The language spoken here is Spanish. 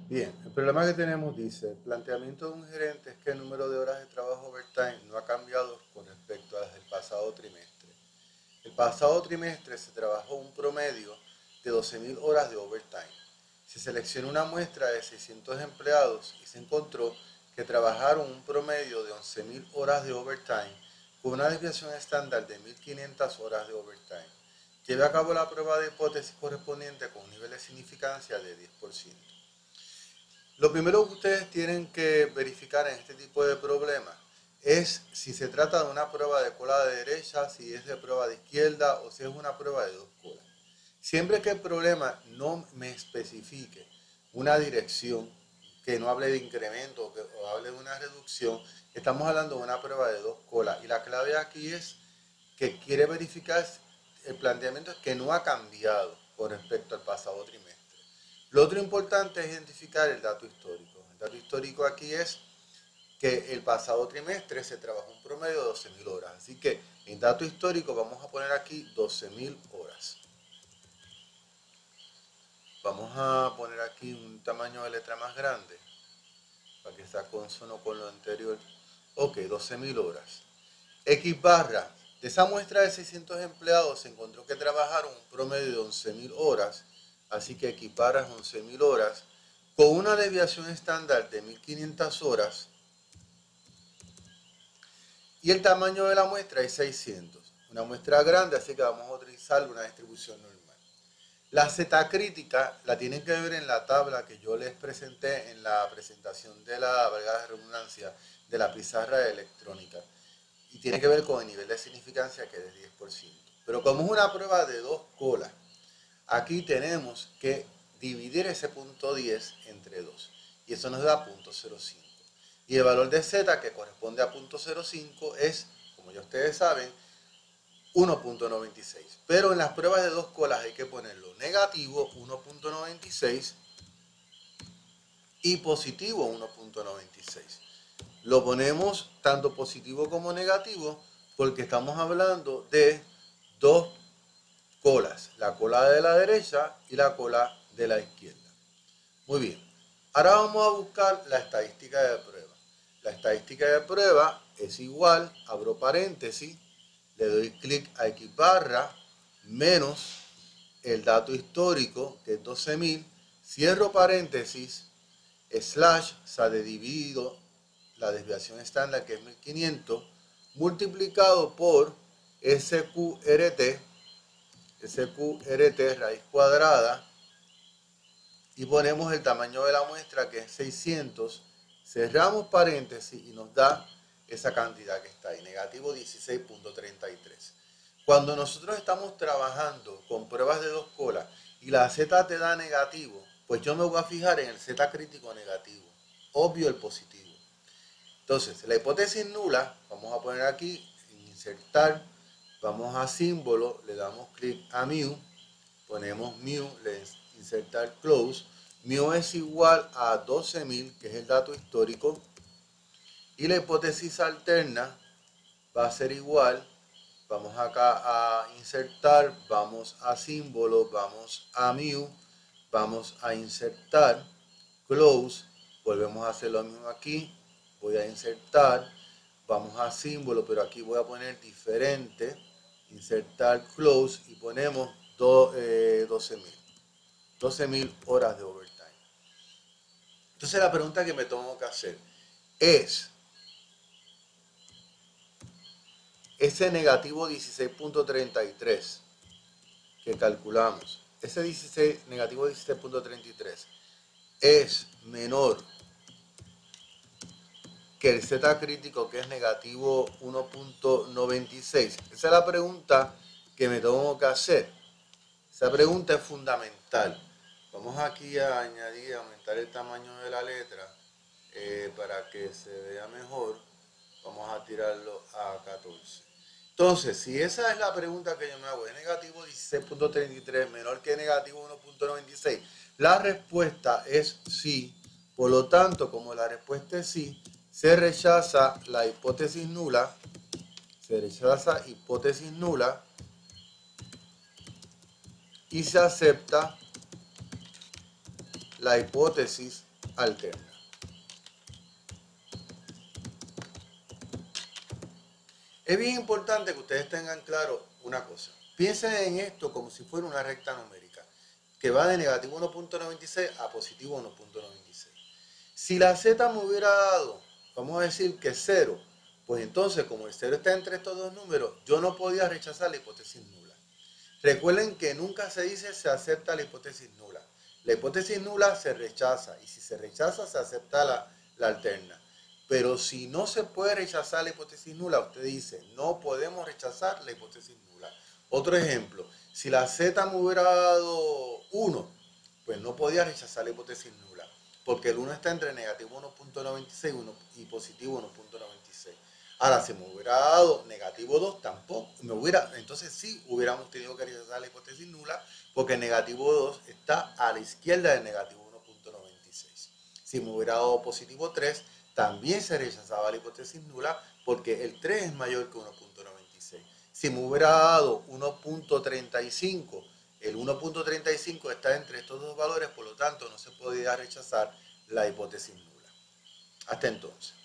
Bien, el problema que tenemos dice, el planteamiento de un gerente es que el número de horas de trabajo overtime no ha cambiado con respecto al del pasado trimestre. El pasado trimestre se trabajó un promedio de 12.000 horas de overtime. Se seleccionó una muestra de 600 empleados y se encontró que trabajaron un promedio de 11.000 horas de overtime con una desviación estándar de 1.500 horas de overtime. Lleve a cabo la prueba de hipótesis correspondiente con un nivel de significancia de 10%. Lo primero que ustedes tienen que verificar en este tipo de problemas es si se trata de una prueba de cola de derecha, si es de prueba de izquierda o si es una prueba de dos colas. Siempre que el problema no me especifique una dirección, que no hable de incremento o hable de una reducción, estamos hablando de una prueba de dos colas. Y la clave aquí es que quiere verificar, el planteamiento es que no ha cambiado con respecto al pasado trimestre. Lo otro importante es identificar el dato histórico. El dato histórico aquí es que el pasado trimestre se trabajó un promedio de 12.000 horas. Así que en dato histórico vamos a poner aquí 12.000 horas. Vamos a poner aquí un tamaño de letra más grande para que sea consono con lo anterior. Ok, 12.000 horas. X barra. De esa muestra de 600 empleados se encontró que trabajaron un promedio de 11.000 horas. Así que X barra es 11.000 horas con una desviación estándar de 1.500 horas y el tamaño de la muestra es 600. Una muestra grande, así que vamos a utilizar una distribución normal. La Z crítica la tienen que ver en la tabla que yo les presenté en la presentación de la, valga la redundancia, de la pizarra electrónica. Y tiene que ver con el nivel de significancia que es de 10%. Pero como es una prueba de dos colas, aquí tenemos que dividir ese punto 10 entre 2. Y eso nos da 0.05. Y el valor de Z que corresponde a 0.05 es, como ya ustedes saben, 1.96. Pero en las pruebas de dos colas hay que ponerlo negativo 1.96 y positivo 1.96. Lo ponemos tanto positivo como negativo porque estamos hablando de dos colas, la cola de la derecha y la cola de la izquierda. Muy bien, ahora vamos a buscar la estadística de prueba. La estadística de prueba es igual, abro paréntesis, le doy clic a X barra, menos el dato histórico, que es 12.000, cierro paréntesis, slash, sale dividido la desviación estándar, que es 1.500, multiplicado por SQRT raíz cuadrada, y ponemos el tamaño de la muestra, que es 600, cerramos paréntesis y nos da esa cantidad que está ahí, negativo 16.33. Cuando nosotros estamos trabajando con pruebas de dos colas y la Z te da negativo, pues yo me voy a fijar en el Z crítico negativo, obvio el positivo. Entonces, la hipótesis nula, vamos a poner aquí, en insertar, vamos a símbolo, le damos clic a mu, ponemos mu, le insertar close, mu es igual a 12.000, que es el dato histórico, y la hipótesis alterna va a ser igual, vamos acá a insertar, vamos a símbolo, vamos a mu, vamos a insertar, close, volvemos a hacer lo mismo aquí, voy a insertar, vamos a símbolo, pero aquí voy a poner diferente, insertar close y ponemos 12.000. 12.000 horas de overtime. Entonces la pregunta que me tengo que hacer es, ese negativo 16.33 que calculamos, ese 16, negativo 16.33 es menor que el Z crítico, que es negativo 1.96. Esa es la pregunta que me tengo que hacer. Esa pregunta es fundamental. Vamos aquí a añadir, aumentar el tamaño de la letra para que se vea mejor. Vamos a tirarlo a 14. Entonces, si esa es la pregunta que yo me hago, es negativo 16.33 menor que negativo 1.96, la respuesta es sí. Por lo tanto, como la respuesta es sí, se rechaza la hipótesis nula, se rechaza hipótesis nula y se acepta la hipótesis alterna. Es bien importante que ustedes tengan claro una cosa. Piensen en esto como si fuera una recta numérica, que va de negativo 1.96 a positivo 1.96. Si la z me hubiera dado, vamos a decir que 0, pues entonces como el 0 está entre estos dos números, yo no podía rechazar la hipótesis nula. Recuerden que nunca se dice se acepta la hipótesis nula. La hipótesis nula se rechaza y si se rechaza se acepta la alterna. Pero si no se puede rechazar la hipótesis nula, usted dice no podemos rechazar la hipótesis nula. Otro ejemplo, si la z me hubiera dado 1, pues no podía rechazar la hipótesis nula, porque el 1 está entre negativo 1.96 y positivo 1.96. Ahora, si me hubiera dado negativo 2, tampoco, entonces sí hubiéramos tenido que rechazar la hipótesis nula, porque negativo 2 está a la izquierda del negativo 1.96. Si me hubiera dado positivo 3, también se rechazaba la hipótesis nula, porque el 3 es mayor que 1.96. Si me hubiera dado 1.35, el 1.35 está entre estos dos valores, por lo tanto no se podía rechazar la hipótesis nula. Hasta entonces.